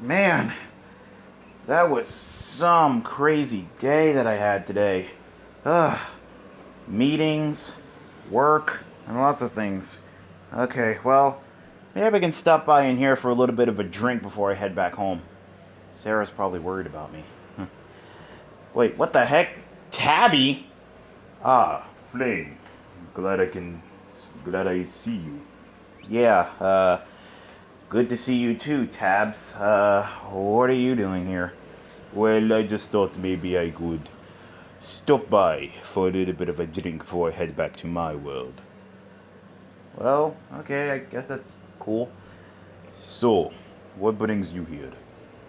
Man, that was some crazy day that I had today. Ugh. Meetings, work, and lots of things. Okay, well, maybe I can stop by in here for a little bit of a drink before I head back home. Sarah's probably worried about me. Wait, what the heck? Tabby? Ah, Flame. Glad I see you. Yeah, good to see you too, Tabs. What are you doing here? Well, I just thought maybe I could stop by for a little bit of a drink before I head back to my world. Well, okay, I guess that's cool. So, what brings you here?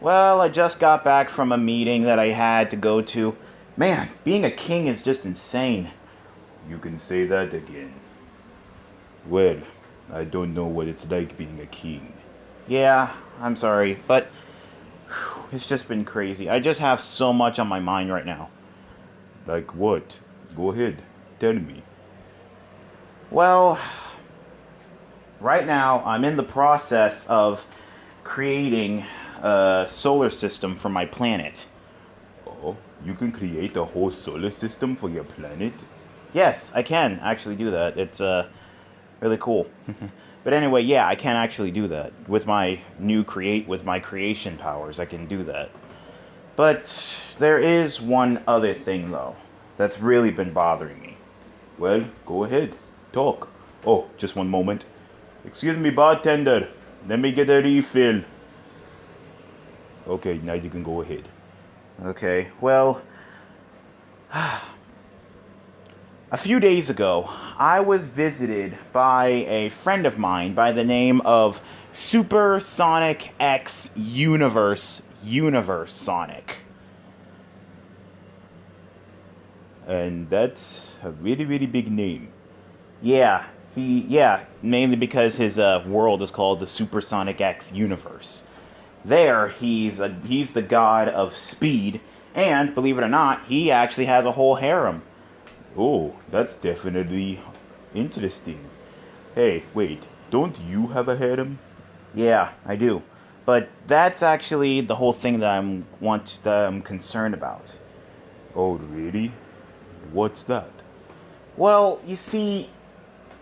Well, I just got back from a meeting that I had to go to. Man, being a king is just insane. You can say that again. Well, I don't know what it's like being a king. Yeah, I'm sorry, but it's just been crazy. I just have so much on my mind right now. Like what? Go ahead, tell me. Well, right now I'm in the process of creating a solar system for my planet. Oh, you can create a whole solar system for your planet? Yes, I can actually do that. It's really cool. But anyway, yeah, I can actually do that with my creation powers. I can do that. But there is one other thing though that's really been bothering me. Well, go ahead, talk. Oh, just one moment. Excuse me, bartender. Let me get a refill. Okay, now you can go ahead. Okay, well, a few days ago, I was visited by a friend of mine by the name of Supersonic X Universe Sonic. And that's a really, really big name. Yeah, mainly because his world is called the Supersonic X Universe. There, he's the god of speed, and believe it or not, he actually has a whole harem. Oh, that's definitely interesting. Hey, wait, don't you have a harem? Yeah, I do. But that's actually the whole thing that I'm concerned about. Oh, really? What's that? Well, you see,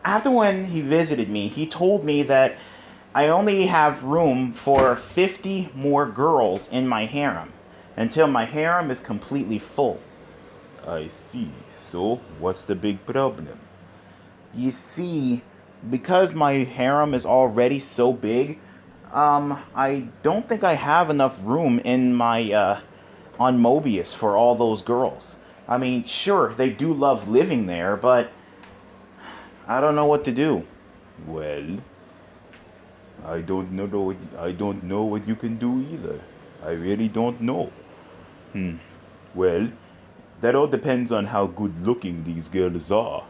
after when he visited me, he told me that I only have room for 50 more girls in my harem until my harem is completely full. I see. So, what's the big problem? You see, because my harem is already so big, I don't think I have enough room in my on Mobius for all those girls. I mean, sure, they do love living there, but I don't know what to do. Well, I don't know what you can do either. I really don't know. Well, that all depends on how good looking these girls are.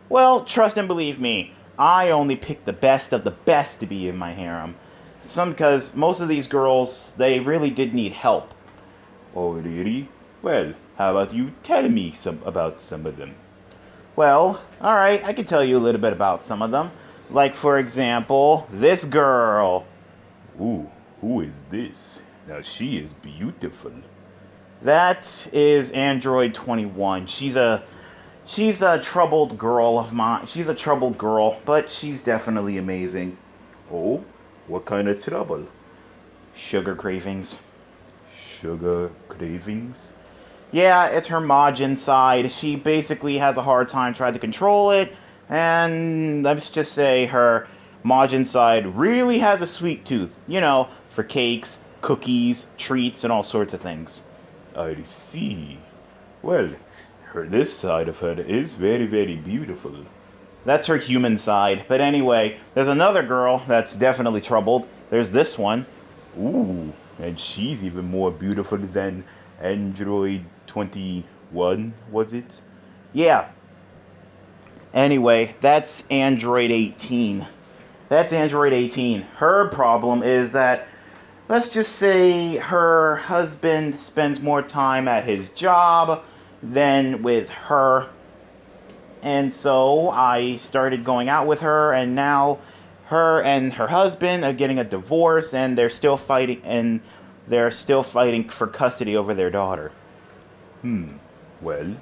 Well, trust and believe me, I only pick the best of the best to be in my harem. Some because most of these girls, they really did need help. Oh, really? Well, how about you tell me some of them? Well, alright, I can tell you a little bit about some of them. Like, for example, this girl. Ooh, who is this? Now she is beautiful. That is Android 21. She's a troubled girl of mine. She's a troubled girl, but she's definitely amazing. Oh, what kind of trouble? Sugar cravings. Sugar cravings? Yeah, it's her Majin side. She basically has a hard time trying to control it, and let's just say her Majin side really has a sweet tooth. You know, for cakes, cookies, treats, and all sorts of things. I see. Well, this side of her is very, very beautiful. That's her human side. But anyway, there's another girl that's definitely troubled. There's this one. Ooh, and she's even more beautiful than Android 21, was it? Yeah. Anyway, that's Android 18. That's Android 18. Her problem is that, let's just say, her husband spends more time at his job than with her. And so I started going out with her, and now her and her husband are getting a divorce, and they're still fighting for custody over their daughter. Well,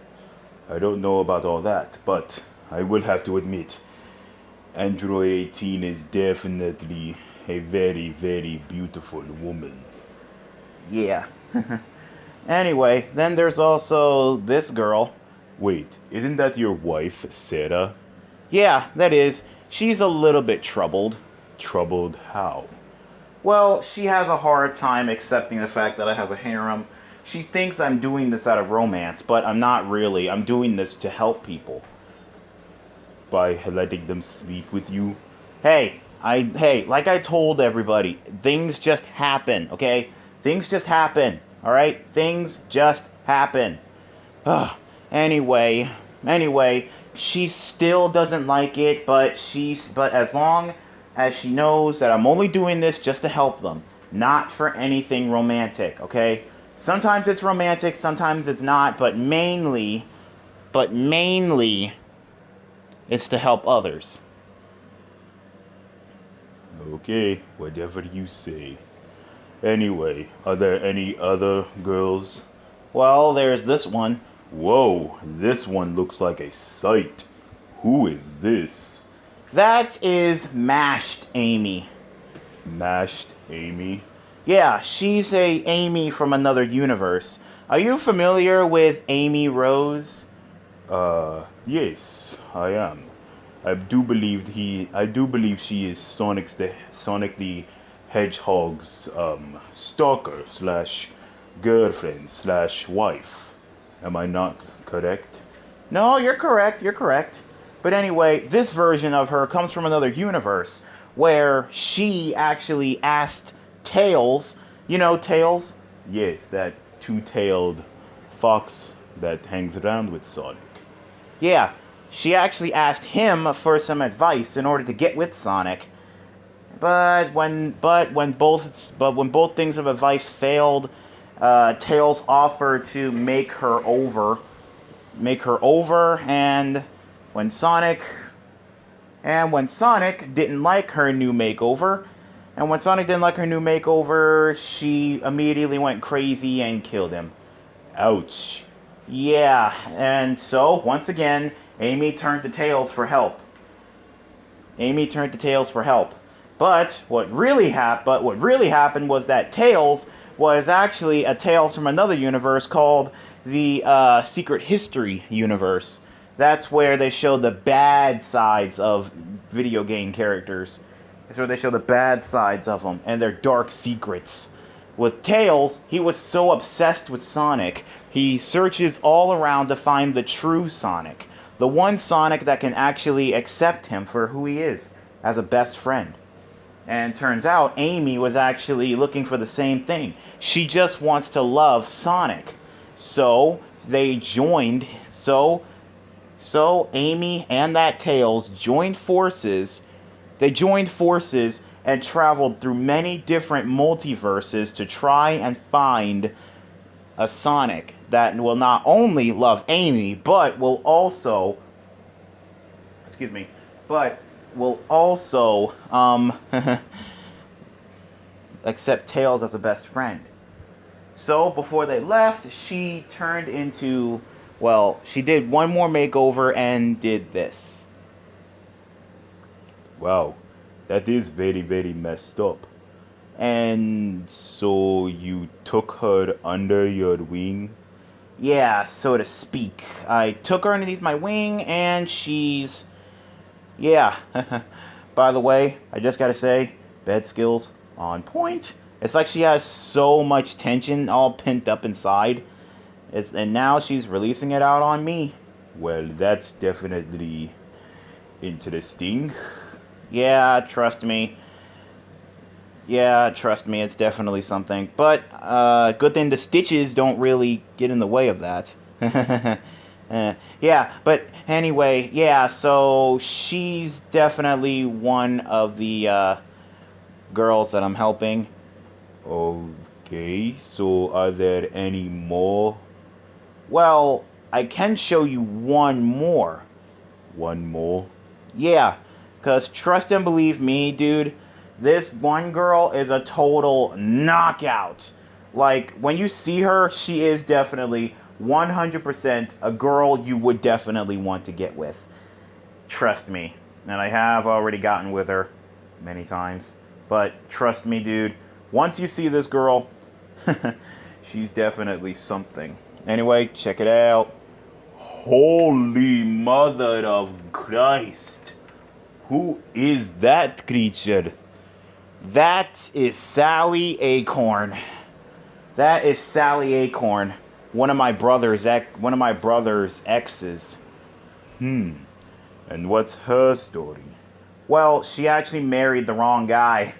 I don't know about all that, but I will have to admit, Android 18 is definitely a very, very beautiful woman. Yeah. Anyway, then there's also this girl. Wait, isn't that your wife, Sarah? Yeah, that is. She's a little bit troubled. Troubled how? Well, she has a hard time accepting the fact that I have a harem. She thinks I'm doing this out of romance, but I'm not really. I'm doing this to help people. By letting them sleep with you? Hey, like I told everybody, things just happen, okay? Things just happen, all right? Things just happen. Ugh. Anyway, she still doesn't like it, but as long as she knows that I'm only doing this just to help them, not for anything romantic, okay? Sometimes it's romantic, sometimes it's not, but mainly it's to help others. Okay, whatever you say. Anyway, are there any other girls? Well, there's this one. Whoa, this one looks like a sight. Who is this? That is Mashed Amy. Mashed Amy? Yeah, she's a Amy from another universe. Are you familiar with Amy Rose? Yes, I am. I do believe she is Sonic the Hedgehog's stalker slash girlfriend slash wife. Am I not correct? No, you're correct, you're correct. But anyway, this version of her comes from another universe where she actually asked Tails, you know Tails? Yes, that two-tailed fox that hangs around with Sonic. Yeah, she actually asked him for some advice in order to get with Sonic. But when both things of advice failed, Tails offered to make her over, and when Sonic didn't like her new makeover, she immediately went crazy and killed him. Ouch. Yeah, and so once again, Amy turned to Tails for help. But what really happened was that Tails was actually a Tales from another universe called the Secret History universe. That's where they show the bad sides of video game characters. That's where they show the bad sides of them and their dark secrets. With Tails, he was so obsessed with Sonic, he searches all around to find the true Sonic. The one Sonic that can actually accept him for who he is, as a best friend. And turns out Amy was actually looking for the same thing. She just wants to love Sonic. So they joined. So Amy and that Tails joined forces. They joined forces and traveled through many different multiverses to try and find a Sonic that will not only love Amy, but will also accept Tails as a best friend. So before they left, she did one more makeover and did this. Wow, that is very, very messed up. And so you took her under your wing? Yeah, so to speak. I took her underneath my wing, and she's... Yeah. By the way, I just gotta say, bed skills on point. It's like she has so much tension all pent up inside. And now she's releasing it out on me. Well, that's definitely interesting. Yeah, trust me. It's definitely something. But, good thing the stitches don't really get in the way of that. But anyway, so she's definitely one of the, girls that I'm helping. Okay, so are there any more? Well, I can show you one more. One more? Yeah, Because trust and believe me, dude, this one girl is a total knockout. Like, when you see her, she is definitely 100% a girl you would definitely want to get with. Trust me. And I have already gotten with her many times. But trust me, dude, once you see this girl, she's definitely something. Anyway, check it out. Holy mother of Christ. Who is that creature? That is Sally Acorn. That is Sally Acorn, one of my brother's exes. And what's her story? Well, she actually married the wrong guy.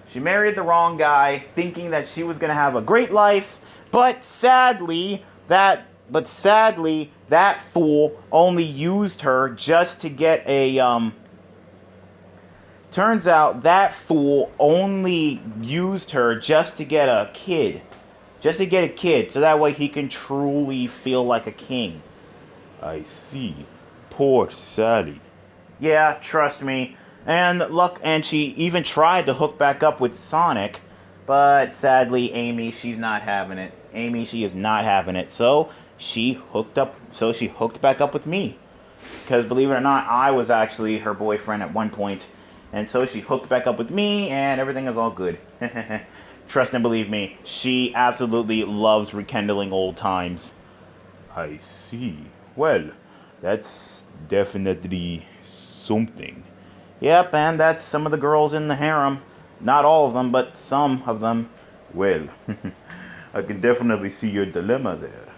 She married the wrong guy, thinking that she was gonna have a great life, but sadly, that fool only used her just to get a Turns out that fool only used her just to get a kid. Just to get a kid, so that way he can truly feel like a king. I see. Poor Sally. Yeah, trust me. And she even tried to hook back up with Sonic, but sadly, Amy, she's not having it. Amy, she is not having it. So she hooked back up with me. Because believe it or not, I was actually her boyfriend at one point. And so she hooked back up with me, and everything is all good. Trust and believe me, she absolutely loves rekindling old times. I see. Well, that's definitely something. Yep, and that's some of the girls in the harem. Not all of them, but some of them. Well, I can definitely see your dilemma there.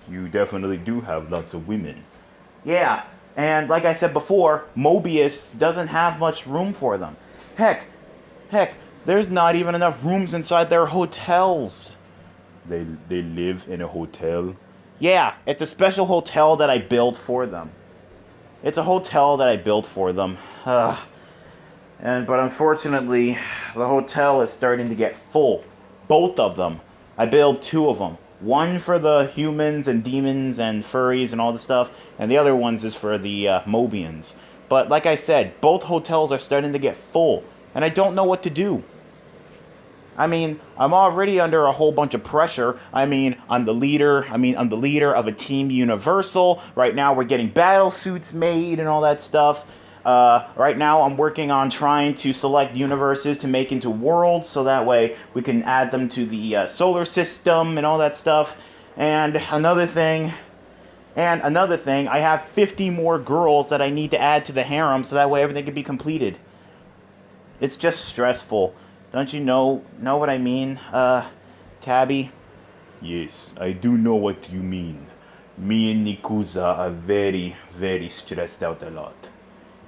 You definitely do have lots of women. Yeah, and like I said before, Mobius doesn't have much room for them. Heck, there's not even enough rooms inside their hotels. They live in a hotel. Yeah, it's a special hotel that I built for them. It's a hotel that I built for them. But unfortunately, the hotel is starting to get full. Both of them. I built two of them. One for the humans and demons and furries and all the stuff, and the other ones is for the Mobians. But like I said, both hotels are starting to get full, and I don't know what to do. I mean, I'm already under a whole bunch of pressure. I'm the leader of a Team Universal. Right now, we're getting battle suits made and all that stuff. Right now, I'm working on trying to select universes to make into worlds, so that way we can add them to the solar system and all that stuff. And another thing, I have 50 more girls that I need to add to the harem, so that way everything can be completed. It's just stressful. Don't you know what I mean, Tabi? Yes, I do know what you mean. Me and Nikuza are very, very stressed out a lot.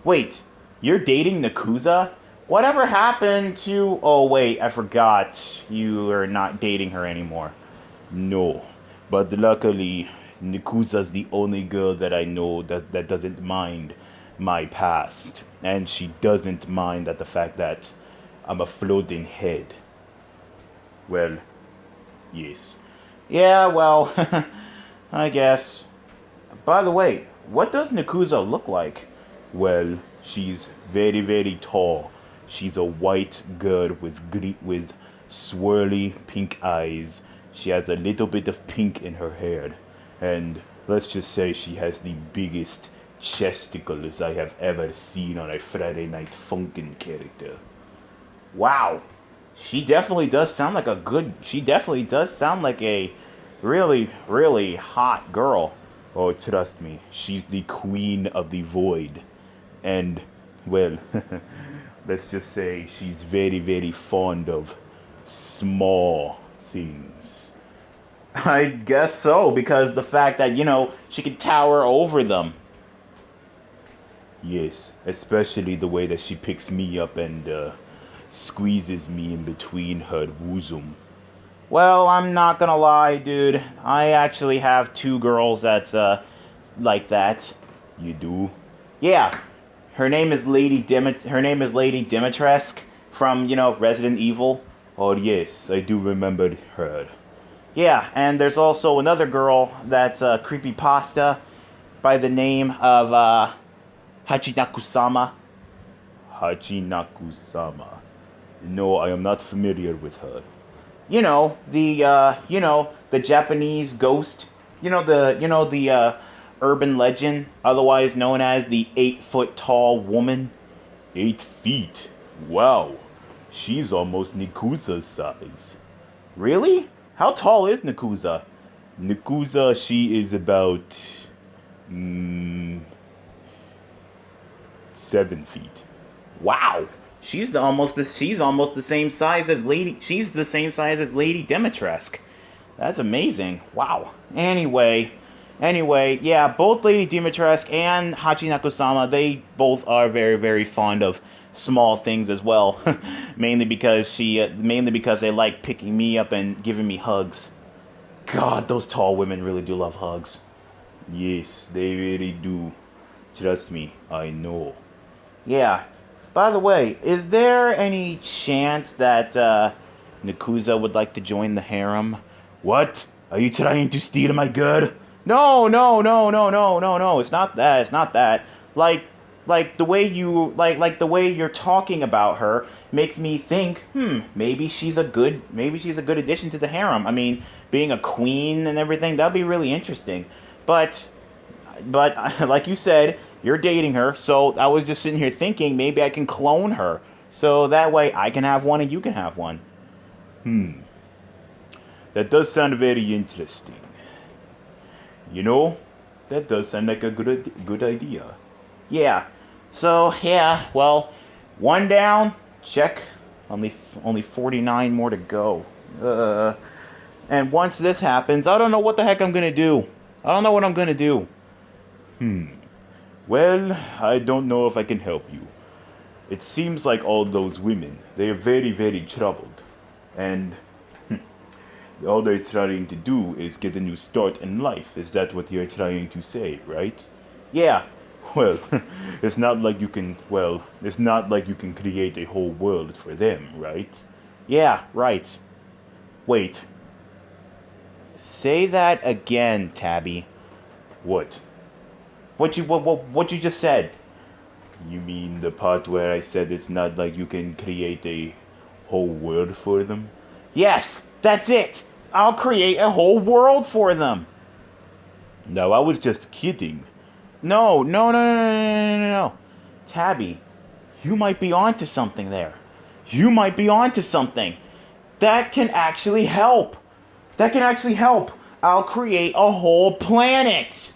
Wait, you're dating Nakuza? Whatever happened to... Oh, wait, I forgot. You are not dating her anymore. No, but luckily, Nikuza's the only girl that I know that doesn't mind my past. And she doesn't mind the fact that I'm a floating head. Well, yes. Yeah, well, I guess. By the way, what does Nakuza look like? Well, she's very, very tall. She's a white girl with swirly pink eyes. She has a little bit of pink in her hair. And let's just say she has the biggest chesticles I have ever seen on a Friday Night Funkin' character. Wow. She definitely does sound like a really, really hot girl. Oh, trust me, she's the queen of the void. And, well, let's just say she's very, very fond of small things. I guess so, because the fact that, she could tower over them. Yes, especially the way that she picks me up and squeezes me in between her bosom. Well, I'm not gonna lie, dude. I actually have two girls that's, like that. You do? Yeah. Her name is Lady Dimitrescu from, Resident Evil. Oh, yes, I do remember her. Yeah, and there's also another girl that's a creepypasta by the name of, Hachinaku-sama. Hachinaku-sama. No, I am not familiar with her. The Japanese ghost. The urban legend, otherwise known as the 8 foot tall woman. 8 feet. Wow. She's almost Nikuza's size. Really? How tall is Nakuza? Nikuza, she is about mm, 7 feet. Wow. She's almost the same size as Lady. She's the same size as Lady Dimitrescu. That's amazing. Wow. Anyway, yeah, both Lady Dimitrescu and Hachi Nakusama, they both are very, very fond of small things as well. mainly because they like picking me up and giving me hugs. God, those tall women really do love hugs. Yes, they really do. Trust me, I know. Yeah. By the way, is there any chance that Nakuza would like to join the harem? What? Are you trying to steal my girl? No. It's not that. It's not that. Like the way the way you're talking about her makes me think, maybe she's a good addition to the harem. I mean, being a queen and everything, that'd be really interesting. But like you said, you're dating her, so I was just sitting here thinking maybe I can clone her. So that way I can have one and you can have one. That does sound very interesting. That does sound like a good idea. Yeah. So, yeah, well, one down, check. Only 49 more to go. And once this happens, I don't know what the heck I'm going to do. I don't know what I'm going to do. Well, I don't know if I can help you. It seems like all those women, they are very, very troubled. And all they're trying to do is get a new start in life. Is that what you're trying to say, right? Yeah. Well, it's not like you can create a whole world for them, right? Yeah, right. Wait. Say that again, Tabi. What? What you just said? You mean the part where I said it's not like you can create a whole world for them? Yes, that's it. I'll create a whole world for them. No, I was just kidding. No. Tabi, you might be onto something there. You might be onto something. That can actually help. I'll create a whole planet.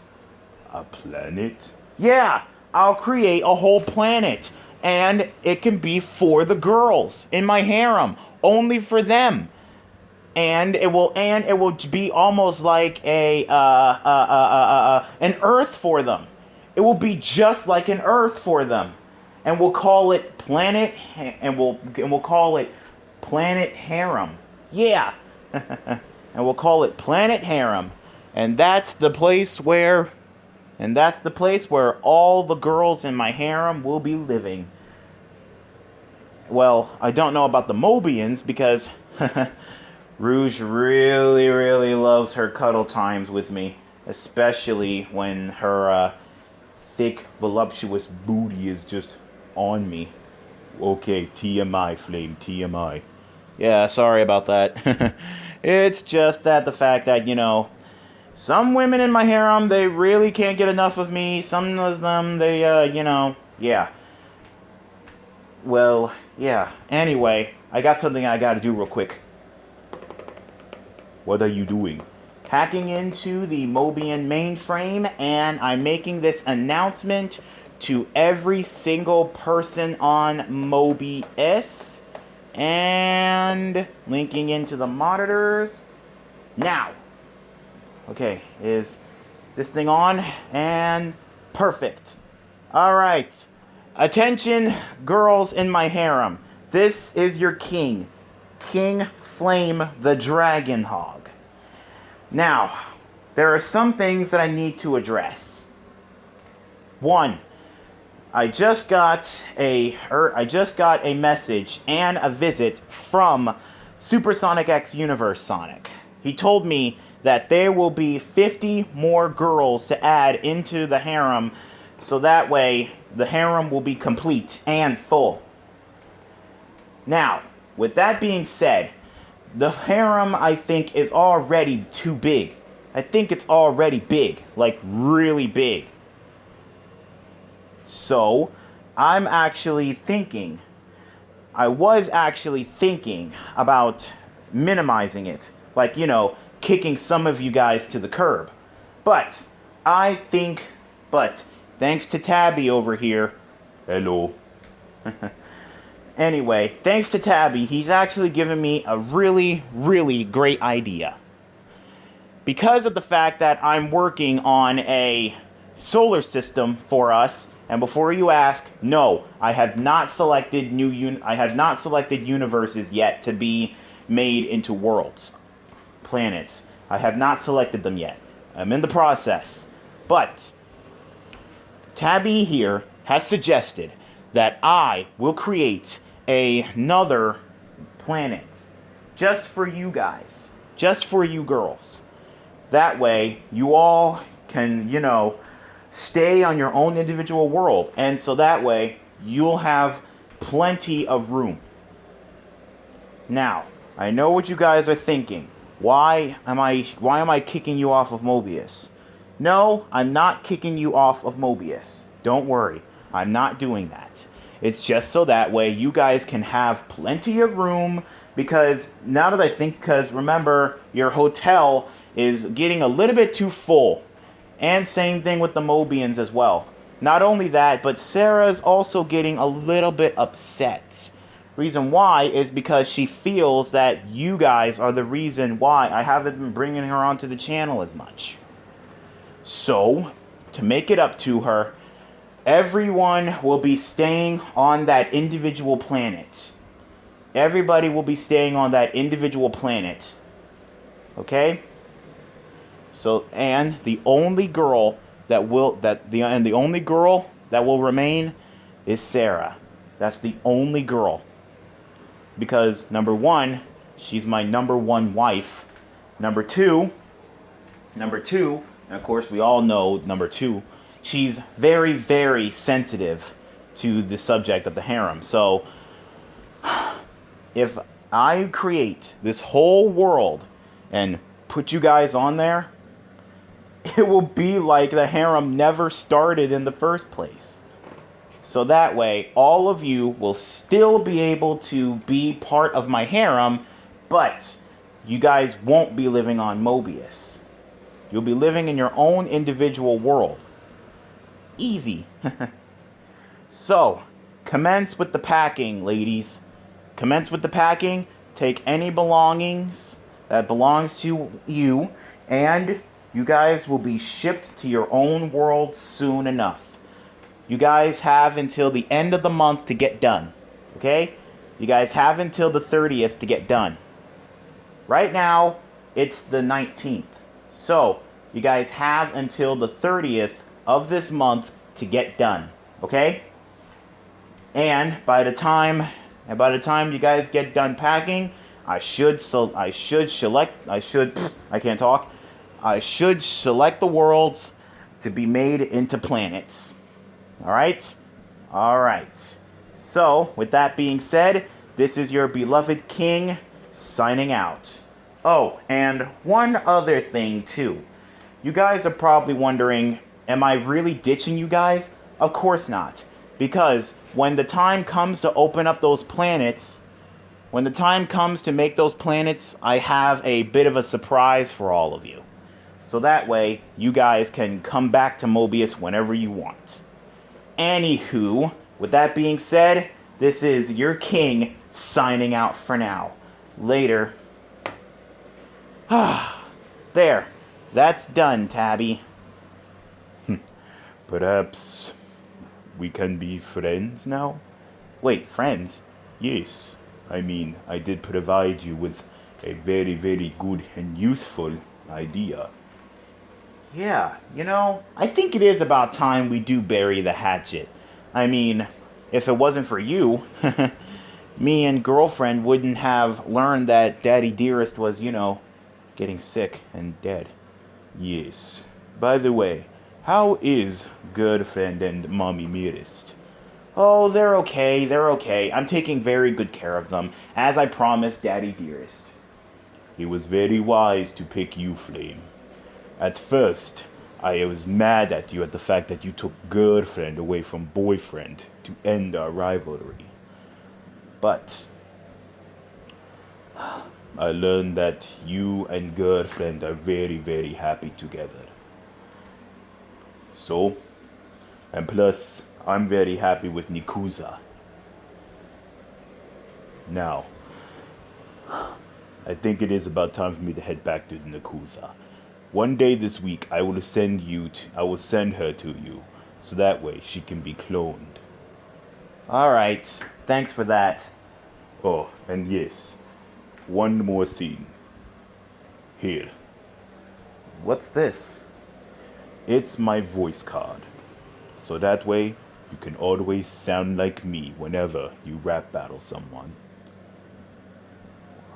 A planet? Yeah, I'll create a whole planet. And it can be for the girls in my harem. Only for them. And it will be almost like an Earth for them. It will be just like an Earth for them, and we'll call it we'll call it Planet Harem. Yeah, and we'll call it Planet Harem, and that's the place where all the girls in my harem will be living. Well, I don't know about the Mobians because Rouge really, really loves her cuddle times with me, especially when her thick, voluptuous booty is just on me. Okay, TMI, Flame, TMI. Yeah, sorry about that. It's just that the fact that, some women in my harem, they really can't get enough of me. Some of them, they, yeah. Well, yeah. Anyway, I got something I gotta do real quick. What are you doing? Hacking into the Mobian mainframe, and I'm making this announcement to every single person on Mobius, and linking into the monitors now. Okay, is this thing on? And perfect. All right, attention, girls in my harem. This is your king, King Flame the Dragon Hog. Now, there are some things that I need to address. One, I just got a message and a visit from Supersonic X Universe Sonic. He told me that there will be 50 more girls to add into the harem So that way, the harem will be complete and full. Now, with that being said, the harem, I think, is already too big. I think it's already big, like really big. So, I was actually thinking about minimizing it. Like, kicking some of you guys to the curb. But, but, thanks to Tabi over here. Hello. Anyway, thanks to Tabi, he's actually given me a really, really great idea. Because of the fact that I'm working on a solar system for us, and before you ask, no, I have not selected universes yet to be made into worlds, planets. I have not selected them yet. I'm in the process. But Tabi here has suggested that I will create another planet just for you guys, just for you girls. That way, you all can, stay on your own individual world. And so that way, you'll have plenty of room. Now, I know what you guys are thinking. Why am I kicking you off of Mobius? No, I'm not kicking you off of Mobius. Don't worry. I'm not doing that. It's just so that way you guys can have plenty of room, because now that I think, because remember, your hotel is getting a little bit too full. And same thing with the Mobians as well. Not only that, but Sarah's also getting a little bit upset. Reason why is because she feels that you guys are the reason why I haven't been bringing her onto the channel as much. So, to make it up to her, everyone will be staying on that individual planet. Everybody will be staying on that individual planet. Okay? So, and the only girl that will remain is Sarah. That's the only girl. Because number one, she's my number one wife. Number two, and of course we all know number two, she's very, very sensitive to the subject of the harem. So, if I create this whole world and put you guys on there, it will be like the harem never started in the first place. So that way, all of you will still be able to be part of my harem, but you guys won't be living on Mobius. You'll be living in your own individual world. Easy. So, commence with the packing, ladies. Commence with the packing. Take any belongings that belongs to you, and you guys will be shipped to your own world soon enough. You guys have until the end of the month to get done. Okay? You guys have until the 30th to get done. Right now, it's the 19th. So, you guys have until the 30th of this month to get done. Okay? And by the time you guys get done packing, I should select the worlds to be made into planets. Alright? Alright. So, with that being said, this is your beloved king signing out. Oh, and one other thing too. You guys are probably wondering, am I really ditching you guys? Of course not. Because when the time comes to open up those planets, when the time comes to make those planets, I have a bit of a surprise for all of you. So that way, you guys can come back to Mobius whenever you want. Anywho, with that being said, this is your king signing out for now. Later. There. That's done, Tabi. Perhaps we can be friends now? Wait, friends? Yes. I mean, I did provide you with a very, very good and useful idea. Yeah, I think it is about time we do bury the hatchet. I mean, if it wasn't for you, me and girlfriend wouldn't have learned that Daddy Dearest was, getting sick and dead. Yes. By the way, How is girlfriend and mommy Mirist? Oh, they're okay, they're okay. I'm taking very good care of them, as I promised Daddy Dearest. It was very wise to pick you, Flame. At first, I was mad at you at the fact that you took girlfriend away from boyfriend to end our rivalry. But I learned that you and girlfriend are very, very happy together. So, and plus, I'm very happy with Nikuza. Now, I think it is about time for me to head back to Nikuza. One day this week, I will send her to you, so that way she can be cloned. Alright, thanks for that. Oh, and yes, one more thing. Here, What's this? it's my voice card. So that way, you can always sound like me whenever you rap battle someone.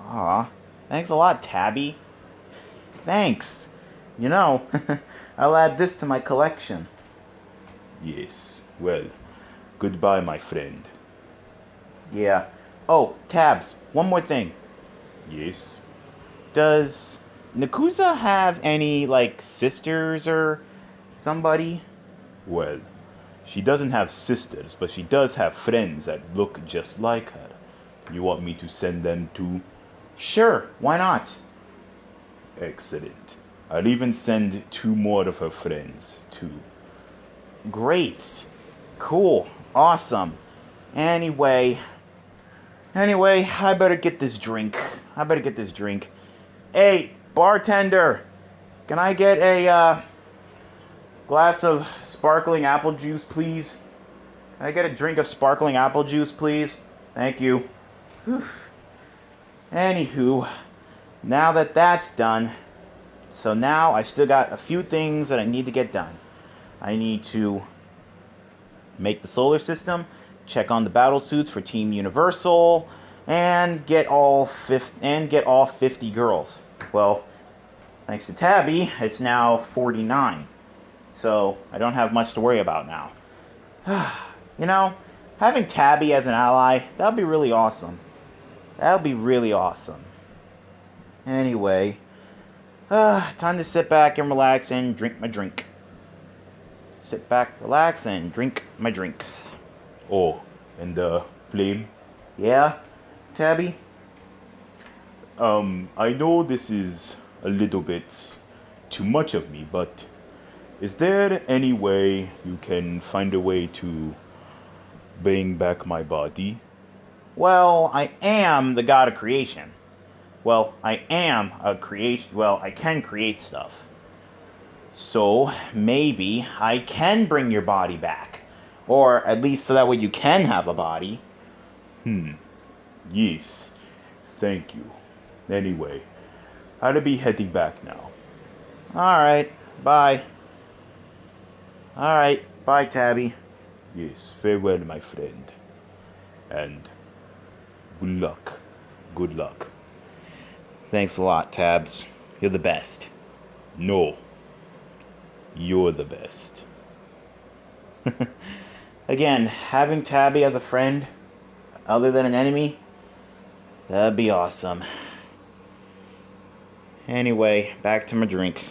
Aw, thanks a lot, Tabi. Thanks. You know, I'll add this to my collection. Yes, well, goodbye, my friend. Yeah. Oh, Tabs, one more thing. Yes? Does Nakuza have any, like, sisters or somebody? Well, she doesn't have sisters, but she does have friends that look just like her. You want me to send them too? Sure, why not? Excellent. I'll even send 2 more of her friends, too. Great. Cool. Awesome. Anyway, I better get this drink. Hey, bartender, can I get a glass of sparkling apple juice, please? Can I get a drink of sparkling apple juice, please? Thank you. Whew. Anywho, now that that's done, so now I still got a few things that I need to get done. I need to make the solar system, check on the battle suits for Team Universal, and get all 50 girls. Well, thanks to Tabi, it's now 49. So I don't have much to worry about now. You know, having Tabi as an ally, that would be really awesome. Anyway, time to sit back and relax and drink my drink. Sit back, relax, and drink my drink. Oh, and Flame? Yeah, Tabi? I know this is a little bit too much of me, but is there any way you can find a way to bring back my body? Well, I am the god of creation. Well, I can create stuff. So, maybe I can bring your body back. Or at least so that way you can have a body. Yes, thank you. Anyway, I'll be heading back now. Alright, bye. Alright, bye, Tabi. Yes, farewell, my friend. And good luck. Good luck. Thanks a lot, Tabs. You're the best. No, you're the best. Again, having Tabi as a friend, other than an enemy, that'd be awesome. Anyway, back to my drink.